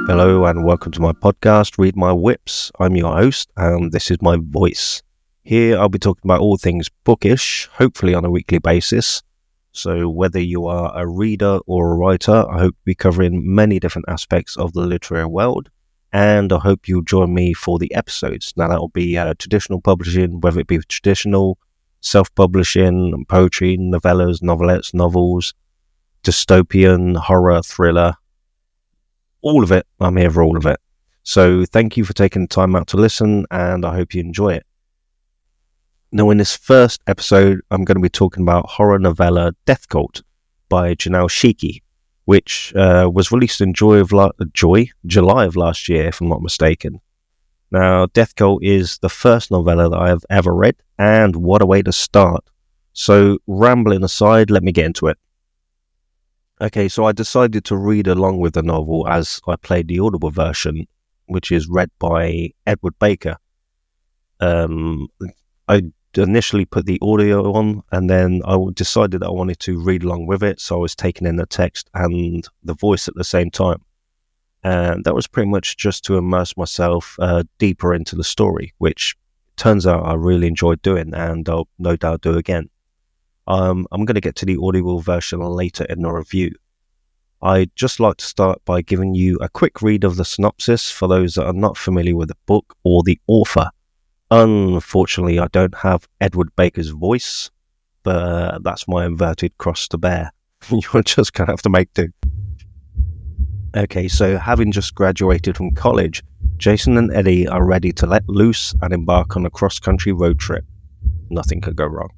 Hello and welcome to my podcast, Read My Whips. I'm your host and this is my voice. Here I'll be talking about all things bookish, hopefully on a weekly basis. So whether you are a reader or a writer, I hope to be covering many different aspects of the literary world. And I hope you'll join me for the episodes. Now that'll be traditional publishing, whether it be traditional, self-publishing, poetry, novellas, novelettes, novels, dystopian, horror, thriller, all of it. I'm here for all of it. So thank you for taking the time out to listen and I hope you enjoy it. Now in this first episode, I'm going to be talking about horror novella Death Cult by Janelle Schiecke, which was released in July of last year, if I'm not mistaken. Now, Death Cult is the first novella that I have ever read, and what a way to start. So, rambling aside, let me get into it. Okay, so I decided to read along with the novel as I played the Audible version, which is read by Edward Baker. I initially put the audio on, and then I decided that I wanted to read along with it, so I was taking in the text and the voice at the same time. And that was pretty much just to immerse myself deeper into the story, which turns out I really enjoyed doing, and I'll no doubt do again. I'm going to get to the audio version later in the review. I'd just like to start by giving you a quick read of the synopsis for those that are not familiar with the book or the author. Unfortunately, I don't have Edward Baker's voice, but that's my inverted cross to bear. You're just going to have to make do. Okay, so having just graduated from college, Jason and Eddie are ready to let loose and embark on a cross-country road trip. Nothing could go wrong.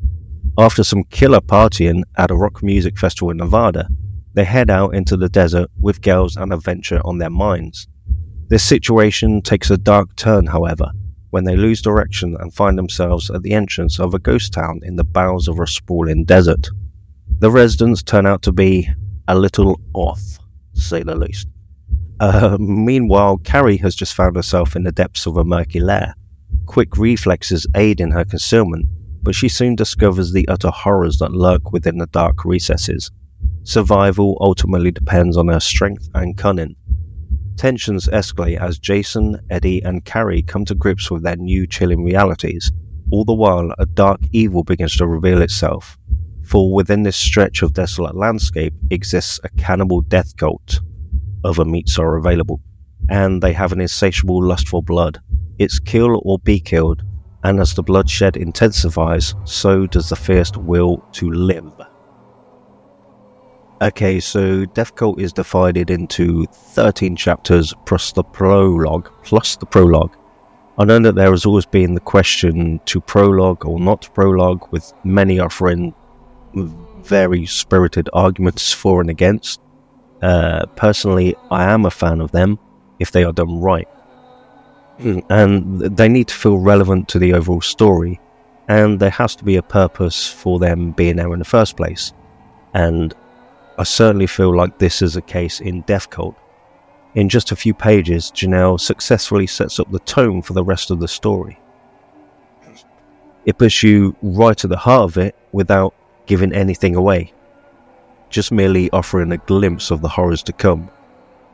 After some killer partying at a rock music festival in Nevada, they head out into the desert with girls and adventure on their minds. This situation takes a dark turn, however, when they lose direction and find themselves at the entrance of a ghost town in the bowels of a sprawling desert. The residents turn out to be a little off, to say the least. Meanwhile, Carrie has just found herself in the depths of a murky lair. Quick reflexes aid in her concealment, but she soon discovers the utter horrors that lurk within the dark recesses. Survival ultimately depends on her strength and cunning. Tensions escalate as Jason, Eddie and Carrie come to grips with their new chilling realities. All the while, a dark evil begins to reveal itself. For within this stretch of desolate landscape exists a cannibal death cult. Other meats are available, and they have an insatiable lust for blood. It's kill or be killed, and as the bloodshed intensifies, so does the fierce will to live. Okay, so Death Cult is divided into 13 chapters plus the prologue. I know that there has always been the question to prologue or not to prologue, with many offering very spirited arguments for and against. Personally, I am a fan of them if they are done right. And they need to feel relevant to the overall story, and there has to be a purpose for them being there in the first place. And I certainly feel like this is a case in Death Cult. In just a few pages, Janelle successfully sets up the tone for the rest of the story. It puts you right at the heart of it without giving anything away, just merely offering a glimpse of the horrors to come.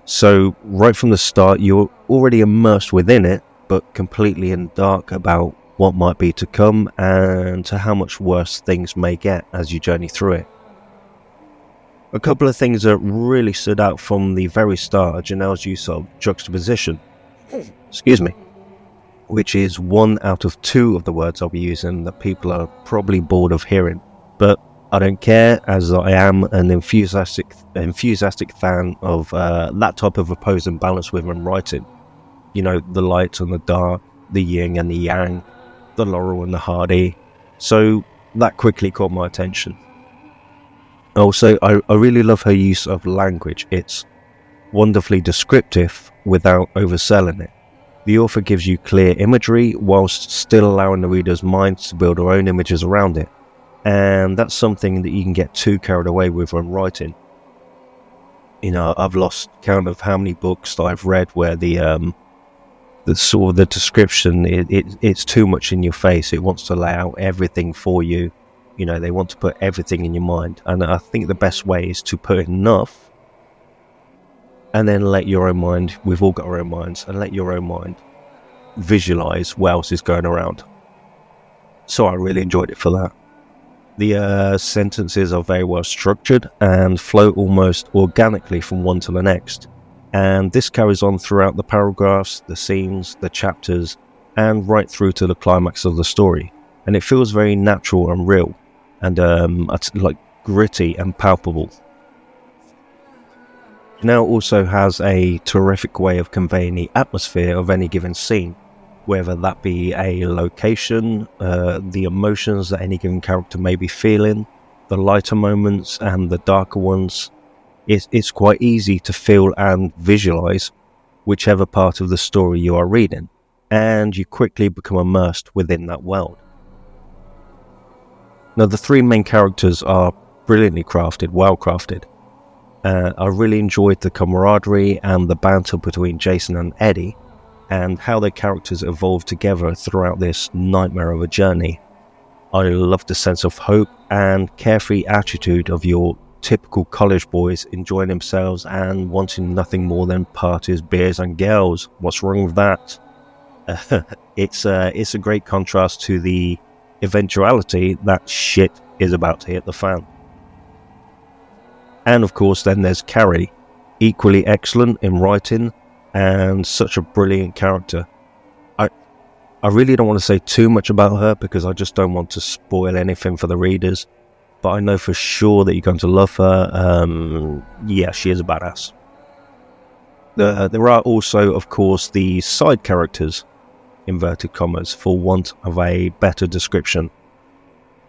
So right from the start, you're already immersed within it, but completely in the dark about what might be to come and to how much worse things may get as you journey through it. A couple of things that really stood out from the very start are Janelle's use of juxtaposition, which is one out of two of the words I'll be using that people are probably bored of hearing, but I don't care, as I am an enthusiastic fan of that type of opposing balance within writing. You know, the light and the dark, the yin and the yang, the Laurel and the Hardy. So that quickly caught my attention. Also, I really love her use of language. It's wonderfully descriptive without overselling it. The author gives you clear imagery whilst still allowing the reader's mind to build their own images around it. And that's something that you can get too carried away with when writing. You know, I've lost count of how many books that I've read where the description, it's too much in your face. It wants to lay out everything for you. You know, they want to put everything in your mind. And I think the best way is to put enough and then let your own mind, we've all got our own minds, and let your own mind visualize what else is going around. So I really enjoyed it for that. The sentences are very well structured and flow almost organically from one to the next. And this carries on throughout the paragraphs, the scenes, the chapters, and right through to the climax of the story. And it feels very natural and real, and like gritty and palpable. Janelle also has a terrific way of conveying the atmosphere of any given scene, whether that be a location, the emotions that any given character may be feeling, the lighter moments and the darker ones. It's quite easy to feel and visualize whichever part of the story you are reading, and you quickly become immersed within that world. Now, the three main characters are brilliantly crafted, well crafted. I really enjoyed the camaraderie and the banter between Jason and Eddie, and how their characters evolve together throughout this nightmare of a journey. I loved the sense of hope and carefree attitude of your typical college boys enjoying themselves and wanting nothing more than parties, beers and girls. What's wrong with that? It's a great contrast to the eventuality that shit is about to hit the fan. And of course then there's Carrie, equally excellent in writing and such a brilliant character. I really don't want to say too much about her because I just don't want to spoil anything for the readers, but I know for sure that you're going to love her. Yeah, she is a badass. There are also, of course, the side characters, inverted commas, for want of a better description.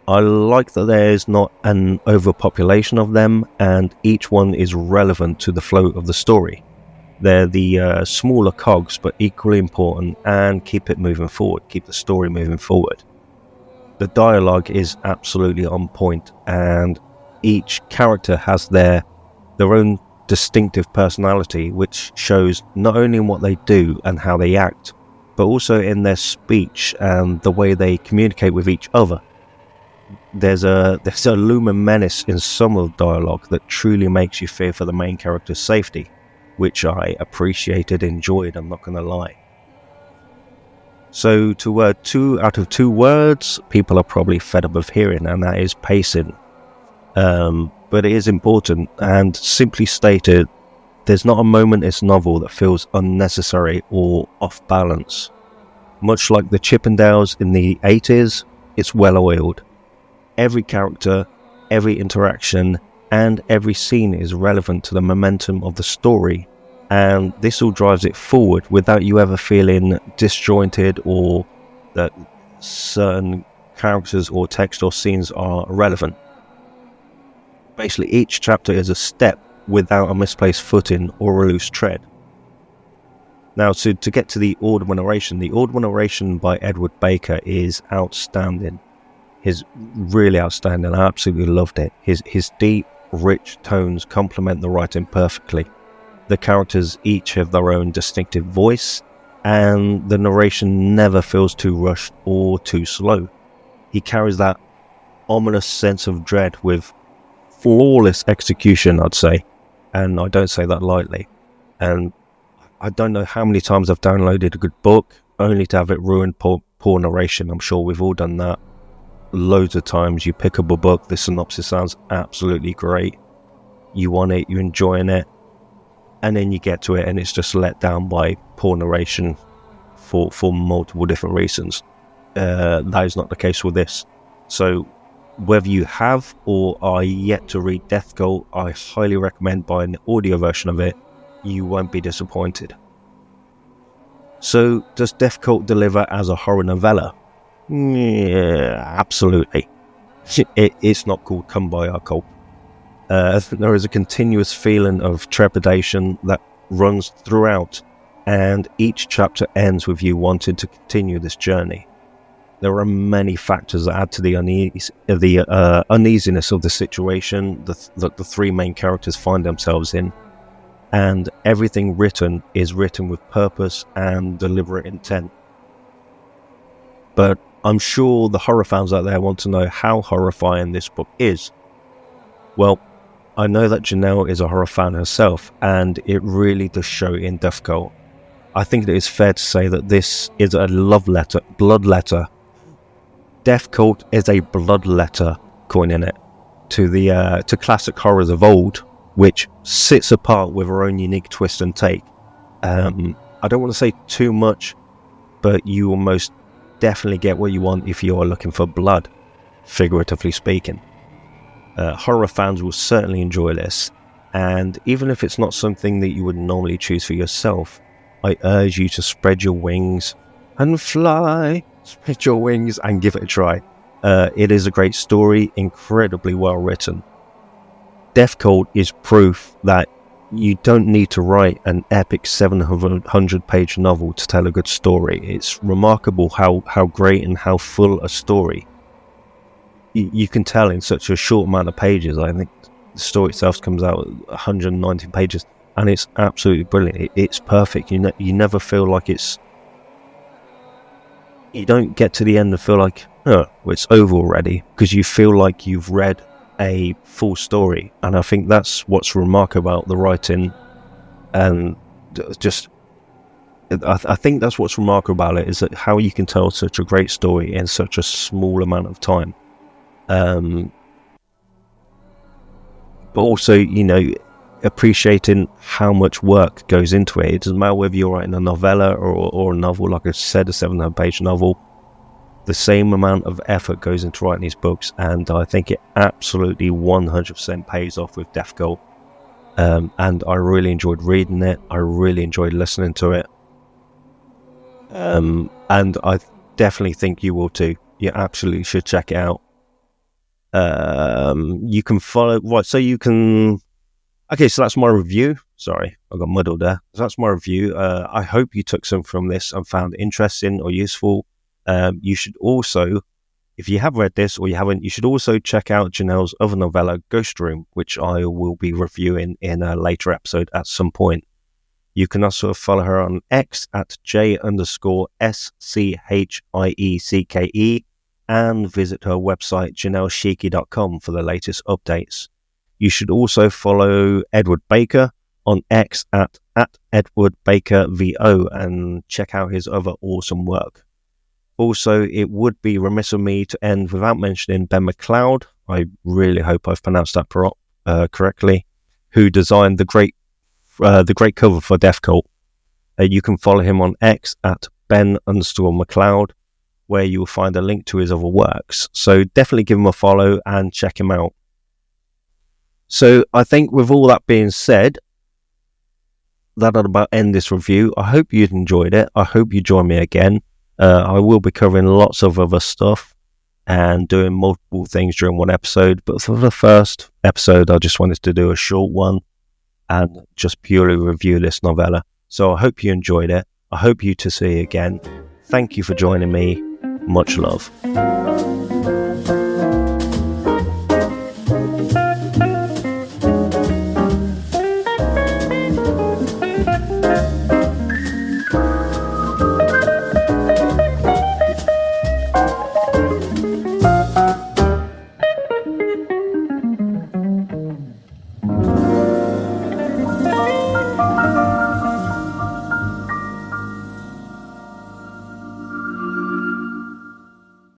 I like that there's not an overpopulation of them, and each one is relevant to the flow of the story. They're the smaller cogs, but equally important, and keep it moving forward, keep the story moving forward. The dialogue is absolutely on point, and each character has their own distinctive personality, which shows not only in what they do and how they act, but also in their speech and the way they communicate with each other. There's a looming menace in some of the dialogue that truly makes you fear for the main character's safety, which I appreciated, enjoyed, I'm not going to lie. So to 2 out of 2 words, people are probably fed up of hearing, and that is pacing. But it is important, and simply stated, there's not a moment in this novel that feels unnecessary or off balance. Much like the Chippendales in the 80s, it's well oiled. Every character, every interaction, and every scene is relevant to the momentum of the story, and this all drives it forward without you ever feeling disjointed or that certain characters or text or scenes are irrelevant. Basically, each chapter is a step without a misplaced footing or a loose tread. Now, to get to the audible narration by Edward Baker is outstanding. Is really outstanding. I absolutely loved it. His deep, rich tones complement the writing perfectly. The characters each have their own distinctive voice, and the narration never feels too rushed or too slow. He carries that ominous sense of dread with flawless execution, I'd say, and I don't say that lightly. And I don't know how many times I've downloaded a good book only to have it ruined poor narration. I'm sure we've all done that. Loads of times you pick up a book, the synopsis sounds absolutely great, you want it, you're enjoying it, and then you get to it and it's just let down by poor narration for multiple different reasons. That is not the case with this. So whether you have or are yet to read Death Cult, I highly recommend buying the audio version of it. You won't be disappointed. So does Death Cult deliver as a horror novella? Yeah, absolutely. It's not called Come By Our Cult. There is a continuous feeling of trepidation that runs throughout, and each chapter ends with you wanting to continue this journey. There are many factors that add to the uneasiness of the situation that the three main characters find themselves in, and everything written is written with purpose and deliberate intent. But I'm sure the horror fans out there want to know how horrifying this book is. Well, I know that Janelle is a horror fan herself, and it really does show in Death Cult. I think it is fair to say that this is a blood letter. Death Cult is a blood letter, coining it, to classic horrors of old, which sits apart with her own unique twist and take. I don't want to say too much, but you will most definitely get what you want if you are looking for blood, figuratively speaking. Horror fans will certainly enjoy this, and even if it's not something that you would normally choose for yourself, I urge you to spread your wings and fly. Spread your wings and give it a try. It is a great story, incredibly well written. Death Cult is proof that you don't need to write an epic 700-page novel to tell a good story. It's remarkable how great and how full a story you can tell in such a short amount of pages. I think the story itself comes out 190 pages, and it's absolutely brilliant. It's perfect. You never feel like you don't get to the end and feel like, oh, it's over already, because you feel like you've read a full story. And I think that's what's remarkable about the writing, and just I think that's what's remarkable about it, is that how you can tell such a great story in such a small amount of time. But also, appreciating how much work goes into it. It doesn't matter whether you're writing a novella or a novel, like I said, a 700-page novel. The same amount of effort goes into writing these books, and I think it absolutely 100% pays off with Death Cult. And I really enjoyed reading it. I really enjoyed listening to it. And I definitely think you will too. You absolutely should check it out. You can follow, right, so you can, okay, so that's my review. Sorry, I got muddled there. So that's my review. I hope you took some from this and found it interesting or useful. You should also, if you have read this or you haven't, you should also check out Janelle's other novella, Ghost Room, which I will be reviewing in a later episode at some point. You can also follow her on X at J_SCHIECKE and visit her website, JanelleSchiecke.com, for the latest updates. You should also follow Edward Baker on X at EdwardBakerVO and check out his other awesome work. Also, it would be remiss of me to end without mentioning Ben McLeod. I really hope I've pronounced that correctly. Who designed the great cover for Death Cult. You can follow him on X at Ben_McLeod, where you will find a link to his other works. So definitely give him a follow and check him out. So I think with all that being said, that'll about end this review. I hope you enjoyed it. I hope you join me again. I will be covering lots of other stuff and doing multiple things during one episode. But for the first episode, I just wanted to do a short one and just purely review this novella. So I hope you enjoyed it. I hope you to see you again. Thank you for joining me. Much love.